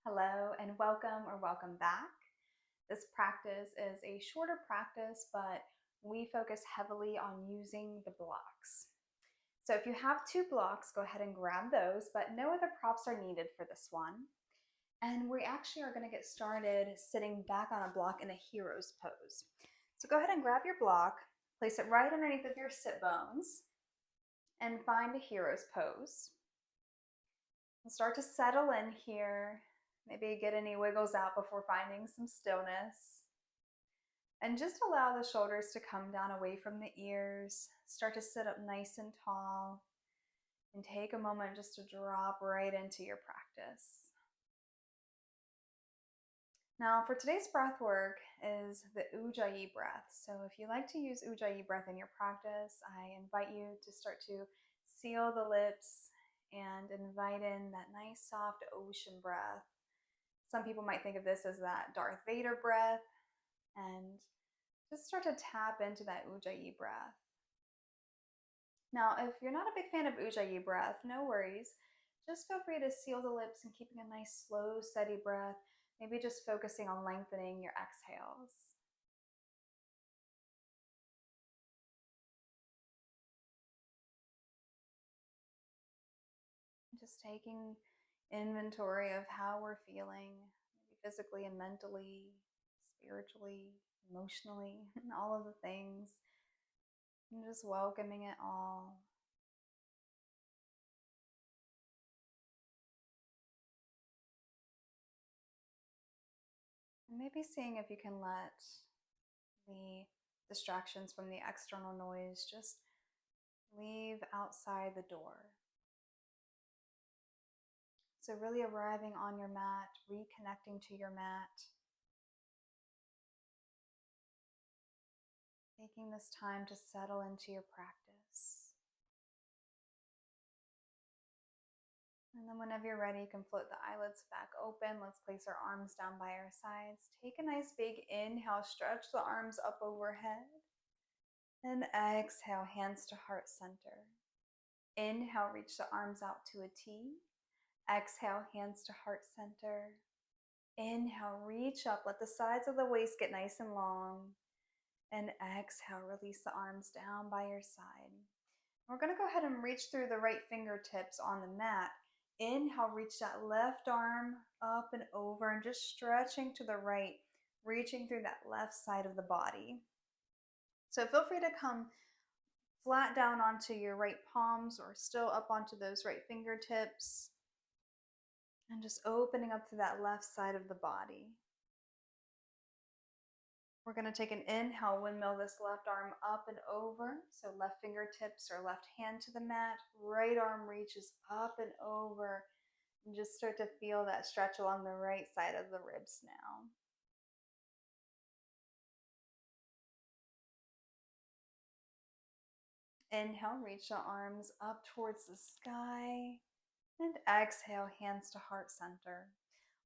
Hello and welcome or welcome back. This practice is a shorter practice, but we focus heavily on using the blocks. So if you have two blocks, go ahead and grab those, but no other props are needed for this one. And we actually are going to get started sitting back on a block in a hero's pose. So go ahead and grab your block, place it right underneath of your sit bones, and find a hero's pose. And start to settle in here. Maybe get any wiggles out before finding some stillness. And just allow the shoulders to come down away from the ears. Start to sit up nice and tall. And take a moment just to drop right into your practice. Now, for today's breath work is the Ujjayi breath. So if you like to use Ujjayi breath in your practice, I invite you to start to seal the lips and invite in that nice soft ocean breath. Some people might think of this as that Darth Vader breath, and just start to tap into that Ujjayi breath. Now, if you're not a big fan of Ujjayi breath, no worries. Just feel free to seal the lips and keeping a nice, slow, steady breath, maybe just focusing on lengthening your exhales. Just taking inventory of how we're feeling, maybe physically and mentally, spiritually, emotionally, and all of the things, and just welcoming it all. And maybe seeing if you can let the distractions from the external noise just leave outside the door. So, really arriving on your mat, reconnecting to your mat, taking this time to settle into your practice. And then, whenever you're ready, you can float the eyelids back open. Let's place our arms down by our sides. Take a nice big inhale, stretch the arms up overhead. And exhale, hands to heart center. Inhale, reach the arms out to a T. Exhale, hands to heart center. Inhale, reach up, let the sides of the waist get nice and long. And exhale, release the arms down by your side. We're going to go ahead and reach through the right fingertips on the mat. Inhale, reach that left arm up and over and just stretching to the right, reaching through that left side of the body. So feel free to come flat down onto your right palms or still up onto those right fingertips. And just opening up to that left side of the body. We're going to take an inhale, windmill this left arm up and over. So left fingertips or left hand to the mat. Right arm reaches up and over. And just start to feel that stretch along the right side of the ribs now. Inhale, reach the arms up towards the sky. And exhale, hands to heart center.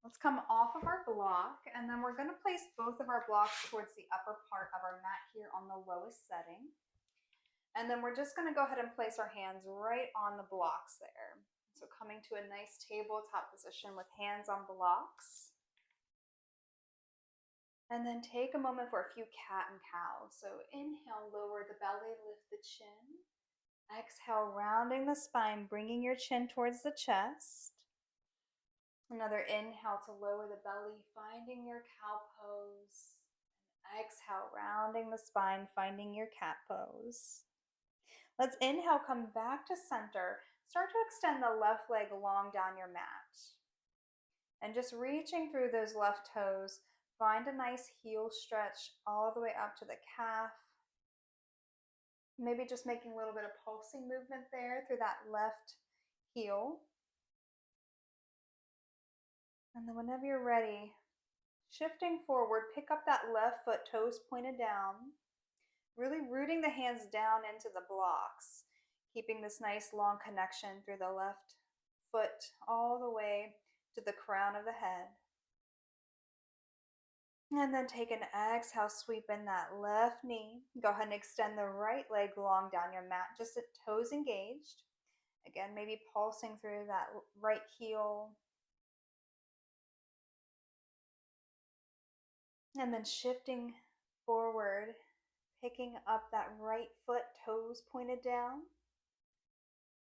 Let's come off of our block, and then we're going to place both of our blocks towards the upper part of our mat here on the lowest setting. And then we're just going to go ahead and place our hands right on the blocks there. So coming to a nice tabletop position with hands on blocks. And then take a moment for a few cat and cow. So inhale, lower the belly, lift the chin. Exhale, rounding the spine, bringing your chin towards the chest. Another inhale to lower the belly, finding your cow pose. And exhale, rounding the spine, finding your cat pose. Let's inhale, come back to center. Start to extend the left leg long down your mat. And just reaching through those left toes, find a nice heel stretch all the way up to the calf. Maybe just making a little bit of pulsing movement there through that left heel. And then whenever you're ready, shifting forward, pick up that left foot, toes pointed down, really rooting the hands down into the blocks, keeping this nice long connection through the left foot all the way to the crown of the head. And then take an exhale, sweep in that left knee. Go ahead and extend the right leg long down your mat, just the toes engaged. Again, maybe pulsing through that right heel. And then shifting forward, picking up that right foot, toes pointed down.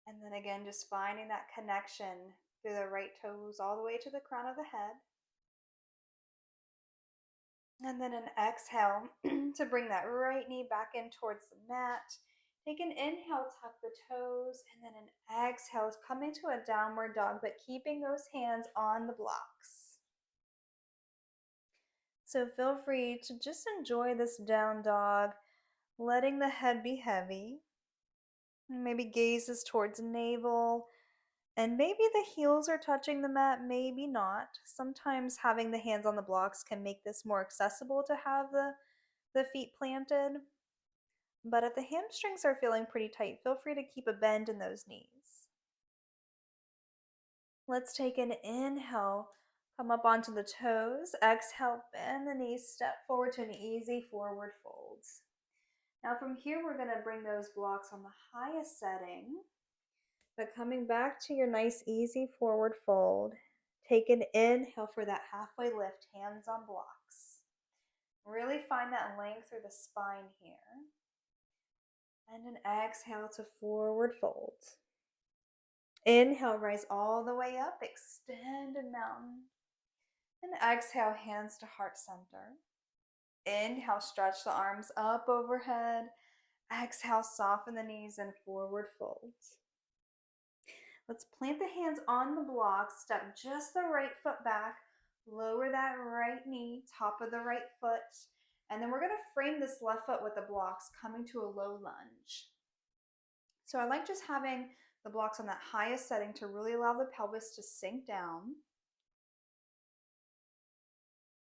And then again, just finding that connection through the right toes all the way to the crown of the head. And then an exhale to bring that right knee back in towards the mat. Take an inhale, tuck the toes, and then an exhale, coming to a downward dog, but keeping those hands on the blocks. So feel free to just enjoy this down dog, letting the head be heavy. Maybe gazes towards navel, and maybe the heels are touching the mat, maybe not. Sometimes having the hands on the blocks can make this more accessible to have the feet planted. But if the hamstrings are feeling pretty tight, feel free to keep a bend in those knees. Let's take an inhale, come up onto the toes. Exhale, bend the knees, step forward to an easy forward fold. Now from here, we're gonna bring those blocks on the highest setting, but coming back to your nice easy forward fold. Take an inhale for that halfway lift, hands on blocks. Really find that length through the spine here. And an exhale to forward fold. Inhale, rise all the way up, extend and mountain. And exhale, hands to heart center. Inhale, stretch the arms up overhead. Exhale, soften the knees and forward fold. Let's plant the hands on the blocks, step just the right foot back, lower that right knee, top of the right foot, and then we're gonna frame this left foot with the blocks, coming to a low lunge. So I like just having the blocks on that highest setting to really allow the pelvis to sink down.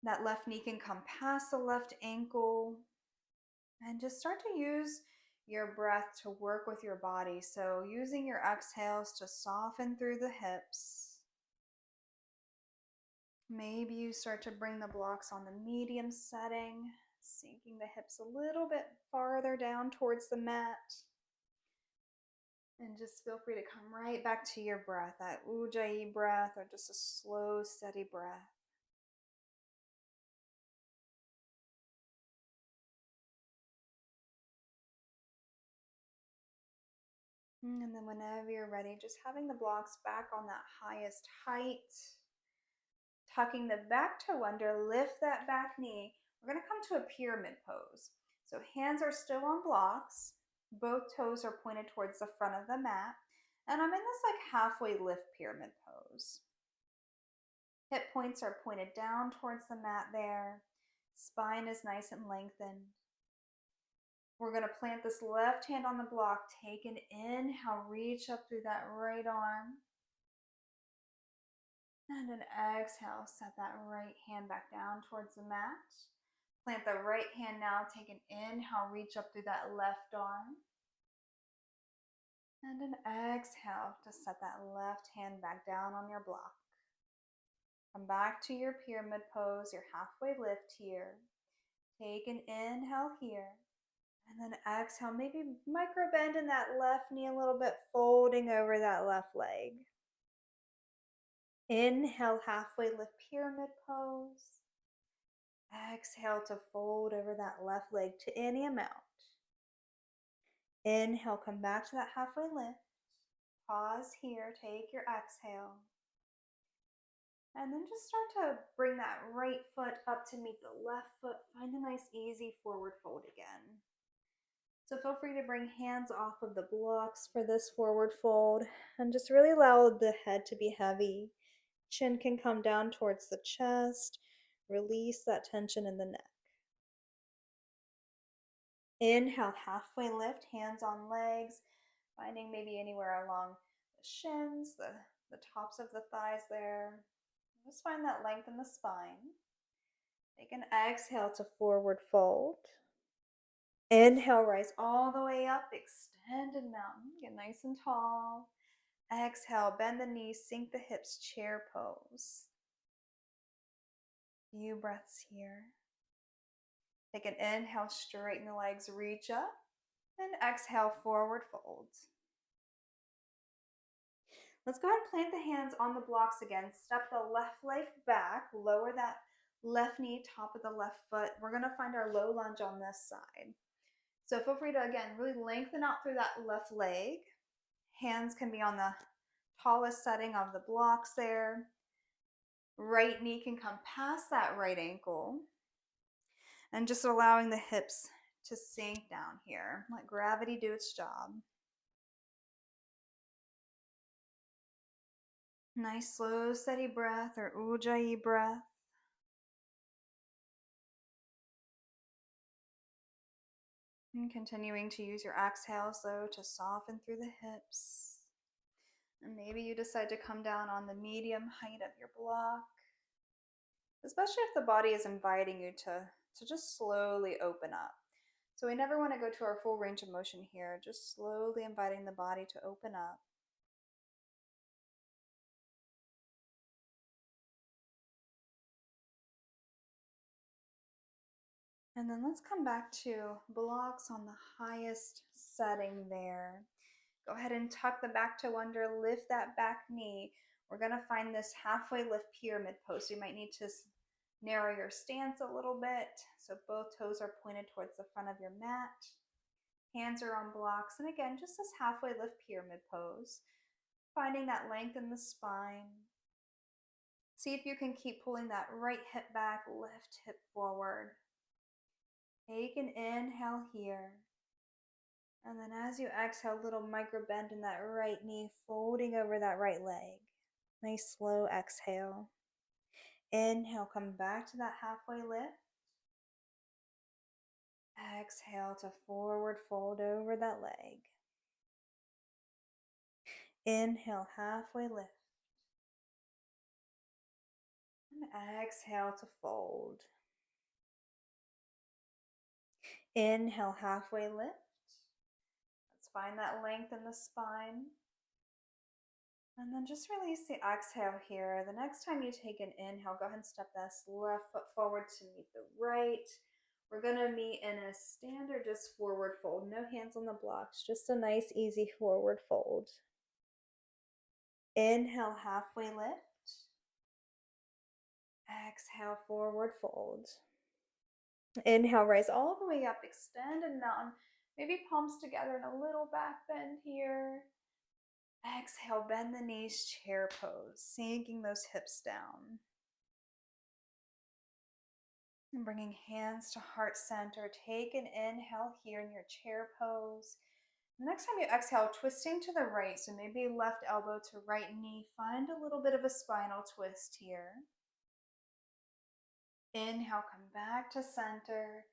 That left knee can come past the left ankle, and just start to use your breath to work with your body. So using your exhales to soften through the hips. Maybe you start to bring the blocks on the medium setting, sinking the hips a little bit farther down towards the mat. And just feel free to come right back to your breath, that Ujjayi breath, or just a slow, steady breath. And then whenever you're ready, just having the blocks back on that highest height, tucking the back toe under, lift that back knee. We're going to come to a pyramid pose. So hands are still on blocks, both toes are pointed towards the front of the mat, and I'm in this like halfway lift pyramid pose. Hip points are pointed down towards the mat there. Spine is nice and lengthened. We're going to plant this left hand on the block. Take an inhale, reach up through that right arm. And an exhale, set that right hand back down towards the mat. Plant the right hand now. Take an inhale, reach up through that left arm. And an exhale to set that left hand back down on your block. Come back to your pyramid pose, your halfway lift here. Take an inhale here. And then exhale, maybe micro bend in that left knee a little bit, folding over that left leg. Inhale, halfway lift pyramid pose. Exhale to fold over that left leg to any amount. Inhale, come back to that halfway lift. Pause here, take your exhale. And then just start to bring that right foot up to meet the left foot. Find a nice easy forward fold again. So feel free to bring hands off of the blocks for this forward fold and just really allow the head to be heavy. Chin can come down towards the chest. Release that tension in the neck. Inhale, halfway lift, hands on legs, finding maybe anywhere along the shins, the tops of the thighs there. Just find that length in the spine. Take an exhale to forward fold. Inhale, rise all the way up, extended mountain, get nice and tall. Exhale, bend the knees, sink the hips, chair pose. Few breaths here. Take an inhale, straighten the legs, reach up, and exhale, forward fold. Let's go ahead and plant the hands on the blocks again. Step the left leg back, lower that left knee, top of the left foot. We're gonna find our low lunge on this side. So feel free to, again, really lengthen out through that left leg. Hands can be on the tallest setting of the blocks there. Right knee can come past that right ankle. And just allowing the hips to sink down here. Let gravity do its job. Nice, slow, steady breath, or Ujjayi breath. And continuing to use your exhales, though, to soften through the hips. And maybe you decide to come down on the medium height of your block, especially if the body is inviting you to just slowly open up. So we never want to go to our full range of motion here, just slowly inviting the body to open up. And then let's come back to blocks on the highest setting there. Go ahead and tuck the back toe under, lift that back knee. We're gonna find this halfway lift pyramid pose. So you might need to narrow your stance a little bit. So both toes are pointed towards the front of your mat. Hands are on blocks. And again, just this halfway lift pyramid pose. Finding that length in the spine. See if you can keep pulling that right hip back, left hip forward. Take an inhale here. And then as you exhale, a little micro bend in that right knee, folding over that right leg. Nice slow exhale. Inhale, come back to that halfway lift. Exhale to forward fold over that leg. Inhale, halfway lift. And exhale to fold. Inhale, halfway lift. Let's find that length in the spine. And then just release the exhale here. The next time you take an inhale, go ahead and step this left foot forward to meet the right. We're gonna meet in a standard just forward fold. No hands on the blocks, just a nice easy forward fold. Inhale, halfway lift. Exhale, forward fold. Inhale, raise all the way up, extended mountain. Maybe palms together in a little back bend here. Exhale, bend the knees, chair pose, sinking those hips down. And bringing hands to heart center. Take an inhale here in your chair pose. Next time you exhale, twisting to the right. So maybe left elbow to right knee. Find a little bit of a spinal twist here. Inhale, come back to center.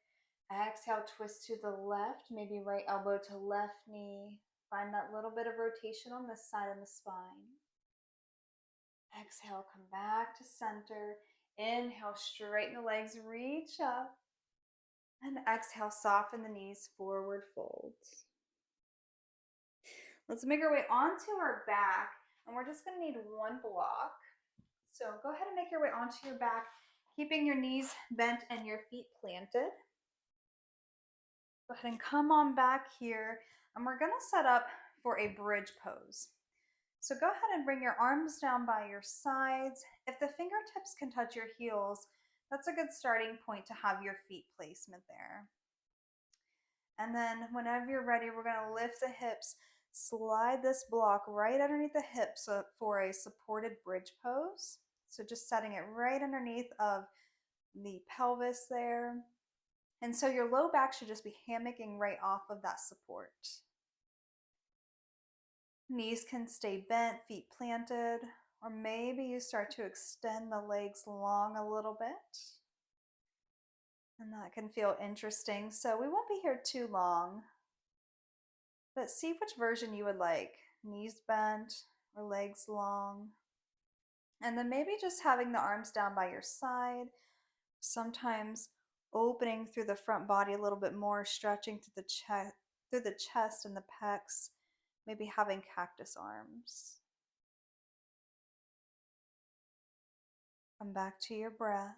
Exhale, twist to the left. Maybe right elbow to left knee. Find that little bit of rotation on this side of the spine. Exhale, come back to center. Inhale, straighten the legs, reach up. And exhale, soften the knees, forward folds. Let's make our way onto our back, and we're just gonna need one block. So go ahead and make your way onto your back, keeping your knees bent and your feet planted. Go ahead and come on back here, and we're gonna set up for a bridge pose. So go ahead and bring your arms down by your sides. If the fingertips can touch your heels, that's a good starting point to have your feet placement there. And then whenever you're ready, we're gonna lift the hips, slide this block right underneath the hips for a supported bridge pose. So just setting it right underneath of the pelvis there. And so your low back should just be hammocking right off of that support. Knees can stay bent, feet planted, or maybe you start to extend the legs long a little bit. And that can feel interesting. So we won't be here too long, but see which version you would like. Knees bent or legs long. And then maybe just having the arms down by your side. Sometimes opening through the front body a little bit more, stretching through the chest and the pecs. Maybe having cactus arms. Come back to your breath.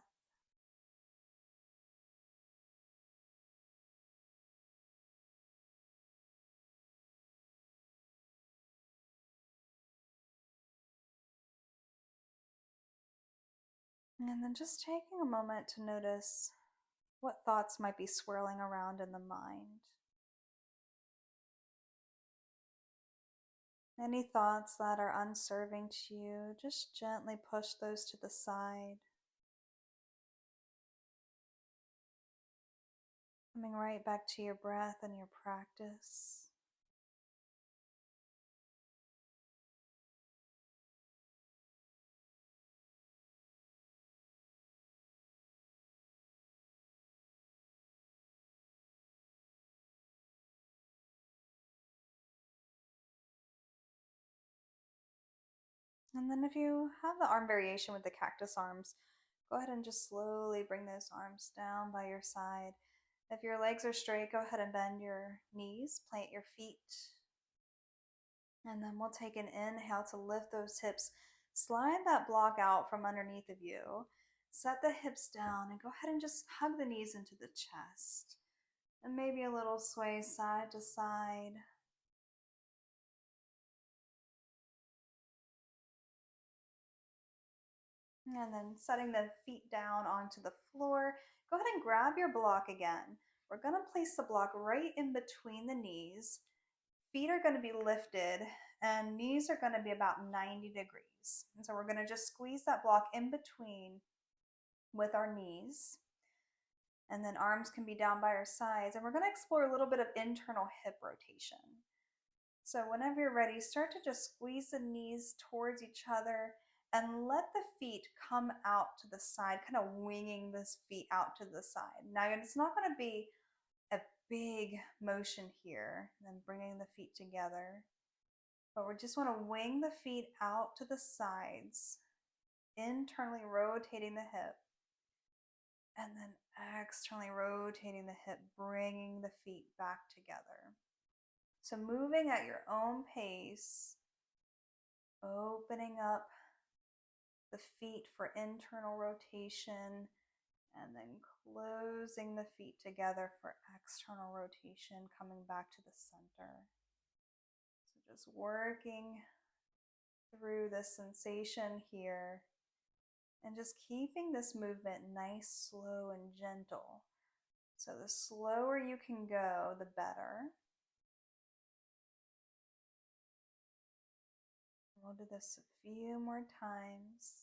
And then just taking a moment to notice what thoughts might be swirling around in the mind. Any thoughts that are unserving to you, just gently push those to the side. Coming right back to your breath and your practice. And then if you have the arm variation with the cactus arms, go ahead and just slowly bring those arms down by your side. If your legs are straight, go ahead and bend your knees, plant your feet. And then we'll take an inhale to lift those hips. Slide that block out from underneath of you. Set the hips down and go ahead and just hug the knees into the chest. And maybe a little sway side to side. And then setting the feet down onto the floor. Go ahead and grab your block again. We're going to place the block right in between the knees. Feet are going to be lifted and knees are going to be about 90 degrees. And so we're going to just squeeze that block in between with our knees. And then arms can be down by our sides. And we're going to explore a little bit of internal hip rotation. So whenever you're ready, start to just squeeze the knees towards each other and let the feet come out to the side, kind of winging this feet out to the side. Now, it's not going to be a big motion here, and then bringing the feet together, but we just want to wing the feet out to the sides, internally rotating the hip, and then externally rotating the hip, bringing the feet back together. So moving at your own pace, opening up the feet for internal rotation, and then closing the feet together for external rotation, coming back to the center. So just working through this sensation here and just keeping this movement nice, slow, and gentle. So the slower you can go, the better. We'll do this a few more times.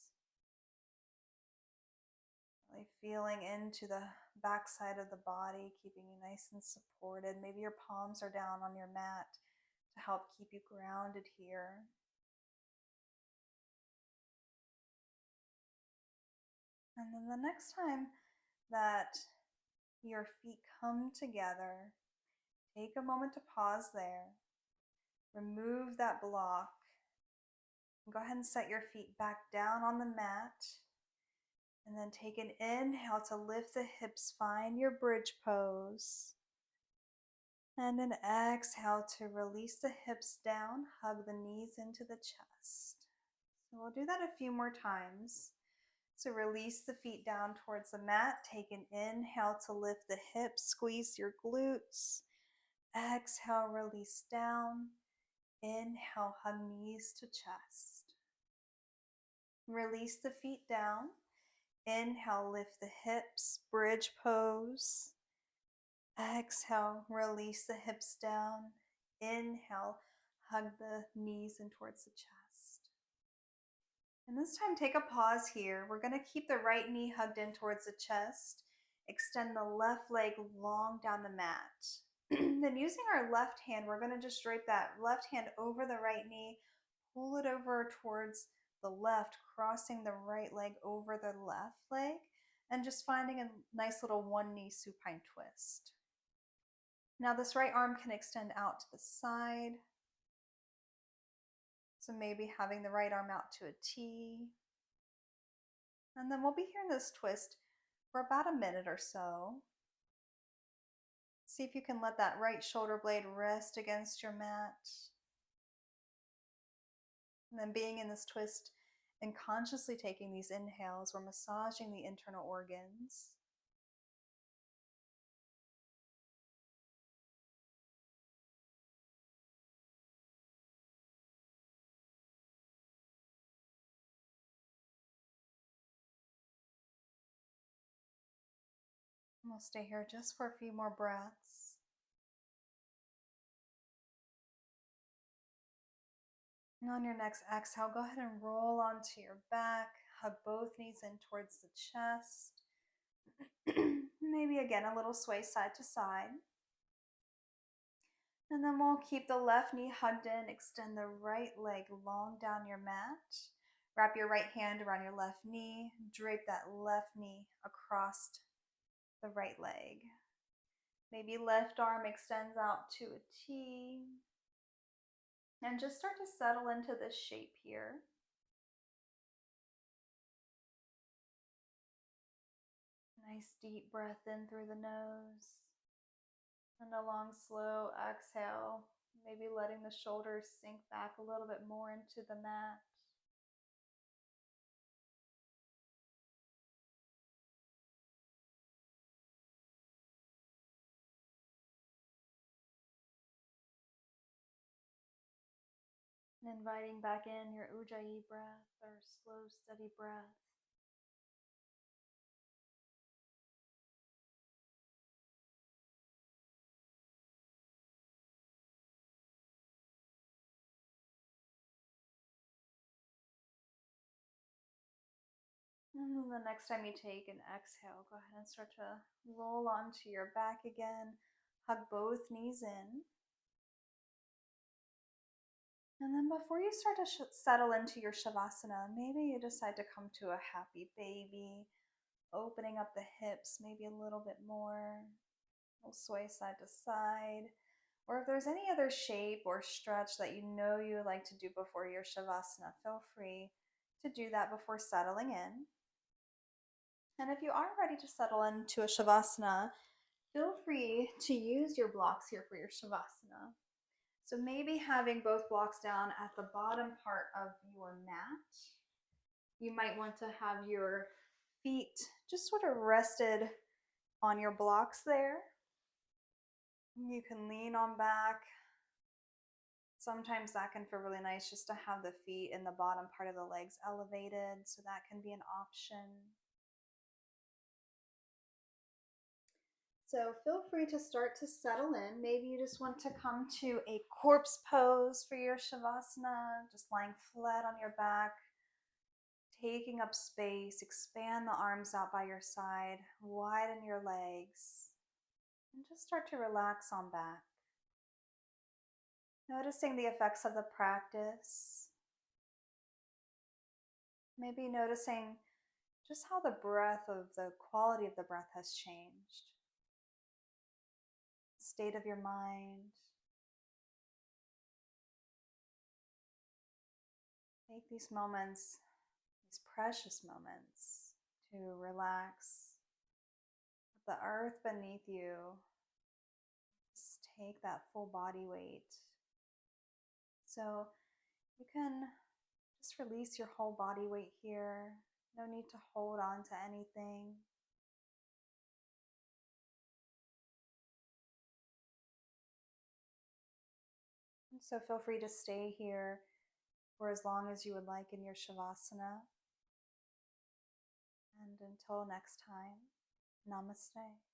Really feeling into the backside of the body, keeping you nice and supported. Maybe your palms are down on your mat to help keep you grounded here. And then the next time that your feet come together, take a moment to pause there. Remove that block. Go ahead and set your feet back down on the mat. And then take an inhale to lift the hips, find your bridge pose. And an exhale to release the hips down, hug the knees into the chest. So we'll do that a few more times. So release the feet down towards the mat. Take an inhale to lift the hips, squeeze your glutes. Exhale, release down. Inhale, hug knees to chest. Release the feet down. Inhale, lift the hips, bridge pose. Exhale, release the hips down. Inhale, hug the knees in towards the chest. And this time, take a pause here. We're going to keep the right knee hugged in towards the chest. Extend the left leg long down the mat. Then using our left hand, we're going to just drape that left hand over the right knee, pull it over towards the left, crossing the right leg over the left leg, and just finding a nice little one knee supine twist. Now this right arm can extend out to the side. So maybe having the right arm out to a T. And then we'll be here in this twist for about a minute or so. See if you can let that right shoulder blade rest against your mat. And then being in this twist and consciously taking these inhales, we're massaging the internal organs. We'll stay here just for a few more breaths. And on your next exhale, go ahead and roll onto your back, hug both knees in towards the chest. Maybe again a little sway side to side. And then we'll keep the left knee hugged in, extend the right leg long down your mat. Wrap your right hand around your left knee, drape that left knee across the right leg. Maybe left arm extends out to a T. And just start to settle into this shape here. Nice deep breath in through the nose. And a long, slow exhale, maybe letting the shoulders sink back a little bit more into the mat. And inviting back in your Ujjayi breath, or slow, steady breath. And then the next time you take an exhale, go ahead and start to roll onto your back again. Hug both knees in. And then before you start to settle into your Shavasana, maybe you decide to come to a happy baby, opening up the hips maybe a little bit more. We'll sway side to side. Or if there's any other shape or stretch that you know you like to do before your Shavasana, feel free to do that before settling in. And if you are ready to settle into a Shavasana, feel free to use your blocks here for your Shavasana. So maybe having both blocks down at the bottom part of your mat. You might want to have your feet just sort of rested on your blocks there. You can lean on back. Sometimes that can feel really nice just to have the feet and the bottom part of the legs elevated, so that can be an option. So feel free to start to settle in. Maybe you just want to come to a corpse pose for your Shavasana, just lying flat on your back, taking up space. Expand the arms out by your side, widen your legs, and just start to relax on back. Noticing the effects of the practice. Maybe noticing just how the quality of the breath has changed. State of your mind. Take these moments, these precious moments, to relax. The earth beneath you, just take that full body weight. So you can just release your whole body weight here. No need to hold on to anything. And so feel free to stay here for as long as you would like in your Shavasana. And until next time, namaste.